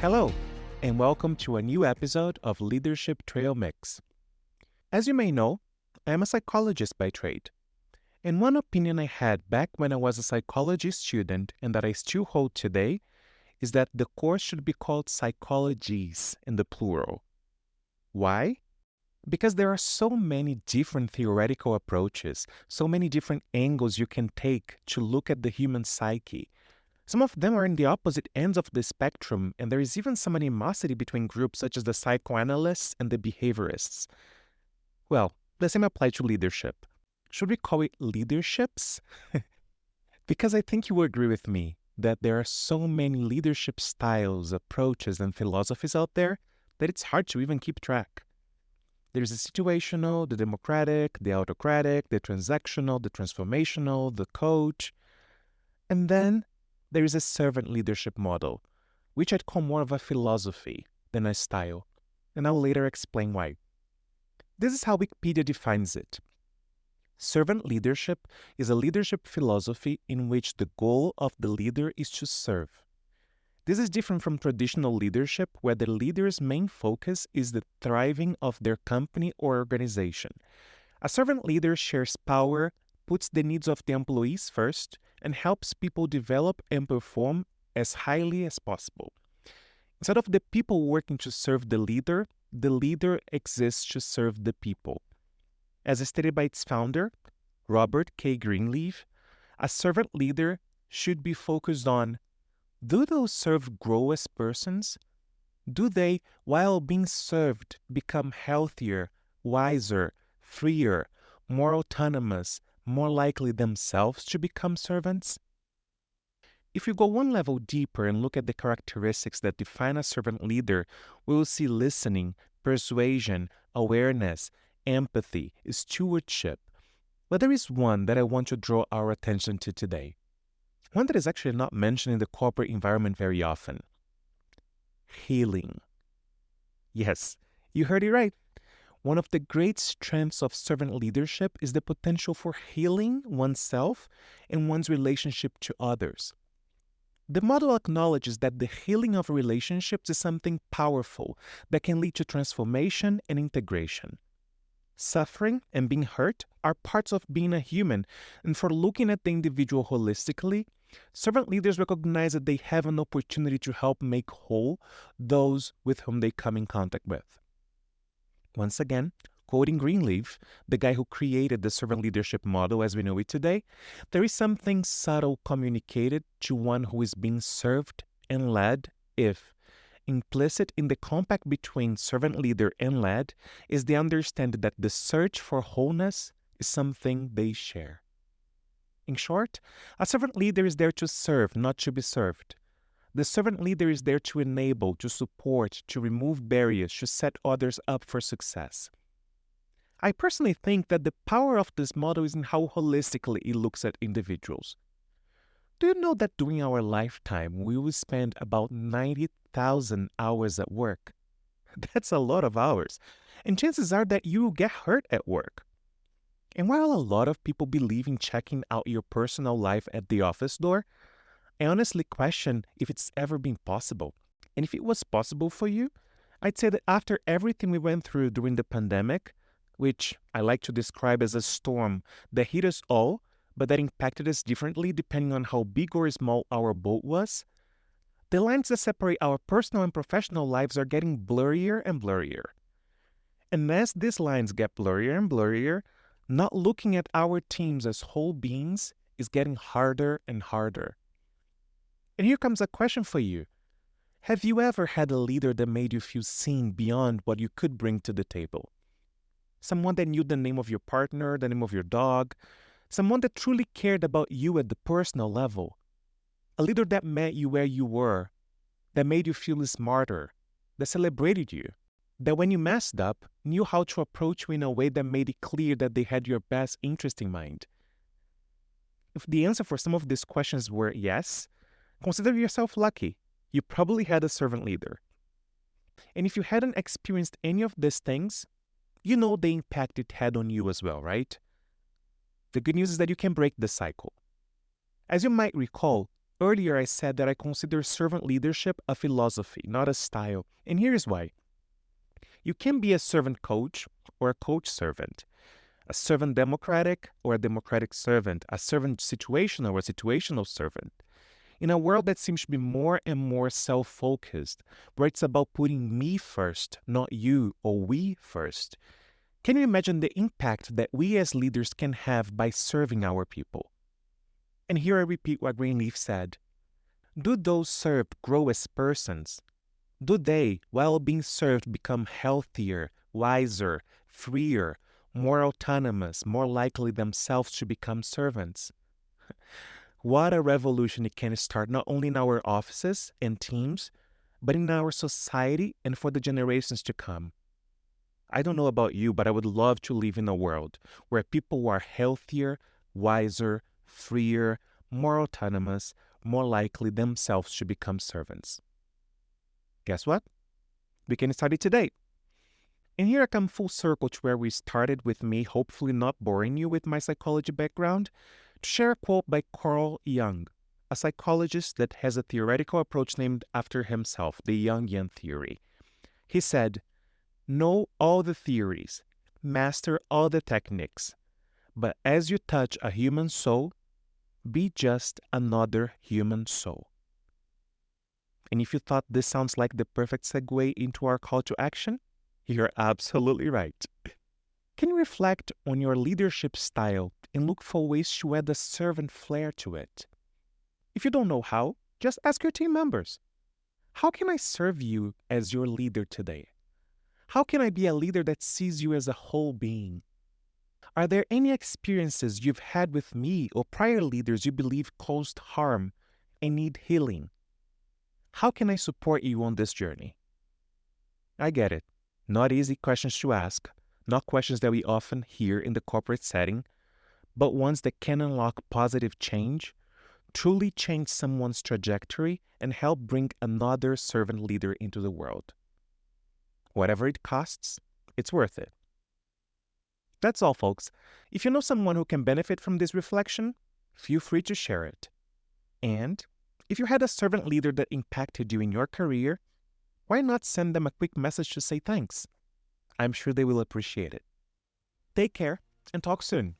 Hello, and welcome to a new episode of Leadership Trail Mix. As you may know, I am a psychologist by trade. And one opinion I had back when I was a psychology student and that I still hold today is that the course should be called psychologies in the plural. Why? Because there are so many different theoretical approaches, so many different angles you can take to look at the human psyche. Some of them are in the opposite ends of the spectrum, and there is even some animosity between groups such as the psychoanalysts and the behaviorists. Well, the same applies to leadership. Should we call it leaderships? Because I think you will agree with me that there are so many leadership styles, approaches, and philosophies out there that it's hard to even keep track. There's the situational, the democratic, the autocratic, the transactional, the transformational, the coach. And then there is a servant leadership model, which I'd call more of a philosophy than a style, and I'll later explain why. This is how Wikipedia defines it. Servant leadership is a leadership philosophy in which the goal of the leader is to serve. This is different from traditional leadership, where the leader's main focus is the thriving of their company or organization. A servant leader shares power, puts the needs of the employees first, and helps people develop and perform as highly as possible. Instead of the people working to serve the leader exists to serve the people. As stated by its founder, Robert K. Greenleaf, a servant leader should be focused on: do those served grow as persons? Do they, while being served, become healthier, wiser, freer, more autonomous, more likely themselves to become servants? If we go one level deeper and look at the characteristics that define a servant leader, we will see listening, persuasion, awareness, empathy, stewardship. But there is one that I want to draw our attention to today. One that is actually not mentioned in the corporate environment very often. Healing. Yes, you heard it right. One of the great strengths of servant leadership is the potential for healing oneself and one's relationship to others. The model acknowledges that the healing of relationships is something powerful that can lead to transformation and integration. Suffering and being hurt are parts of being a human, and for looking at the individual holistically, servant leaders recognize that they have an opportunity to help make whole those with whom they come in contact with. Once again, quoting Greenleaf, the guy who created the servant leadership model as we know it today, there is something subtle communicated to one who is being served and led if implicit in the compact between servant leader and led is the understanding that the search for wholeness is something they share. In short, a servant leader is there to serve, not to be served. The servant leader is there to enable, to support, to remove barriers, to set others up for success. I personally think that the power of this model is in how holistically it looks at individuals. Do you know that during our lifetime, we will spend about 90,000 hours at work? That's a lot of hours, and chances are that you will get hurt at work. And while a lot of people believe in checking out your personal life at the office door, I honestly question if it's ever been possible. And if it was possible for you, I'd say that after everything we went through during the pandemic, which I like to describe as a storm that hit us all, but that impacted us differently depending on how big or small our boat was, the lines that separate our personal and professional lives are getting blurrier and blurrier. And as these lines get blurrier and blurrier, not looking at our teams as whole beings is getting harder and harder. And here comes a question for you. Have you ever had a leader that made you feel seen beyond what you could bring to the table? Someone that knew the name of your partner, the name of your dog, someone that truly cared about you at the personal level. A leader that met you where you were, that made you feel smarter, that celebrated you, that when you messed up, knew how to approach you in a way that made it clear that they had your best interest in mind. If the answer for some of these questions were yes, consider yourself lucky. You probably had a servant leader. And if you hadn't experienced any of these things, you know the impact it had on you as well, right? The good news is that you can break the cycle. As you might recall, Earlier, I said that I consider servant leadership a philosophy, not a style. And here's why. You can be a servant coach or a coach servant, a servant democratic or a democratic servant, a servant situational or a situational servant. In a world that seems to be more and more self focused, where it's about putting me first, not you or we first, can you imagine the impact that we as leaders can have by serving our people? And here I repeat what Greenleaf said. Do those served grow as persons? Do they, while being served, become healthier, wiser, freer, more autonomous, more likely themselves to become servants? What a revolution it can start not only in our offices and teams, but in our society and for the generations to come. I don't know about you, but I would love to live in a world where people are healthier, wiser, freer, more autonomous, more likely themselves to become servants. Guess what? We can start it today. And here I come full circle to where we started, with me hopefully not boring you with my psychology background, to share a quote by Carl Jung, a psychologist that has a theoretical approach named after himself, the Jungian theory. He said, "Know all the theories, master all the techniques, but as you touch a human soul, be just another human soul." And if you thought this sounds like the perfect segue into our call to action, you're absolutely right. Can you reflect on your leadership style and look for ways to add a servant flair to it? If you don't know how, just ask your team members. How can I serve you as your leader today? How can I be a leader that sees you as a whole being? Are there any experiences you've had with me or prior leaders you believe caused harm and need healing? How can I support you on this journey? I get it. Not easy questions to ask, not questions that we often hear in the corporate setting, but ones that can unlock positive change, truly change someone's trajectory, and help bring another servant leader into the world. Whatever it costs, it's worth it. That's all, folks. If you know someone who can benefit from this reflection, feel free to share it. And if you had a servant leader that impacted you in your career, why not send them a quick message to say thanks? I'm sure they will appreciate it. Take care and talk soon.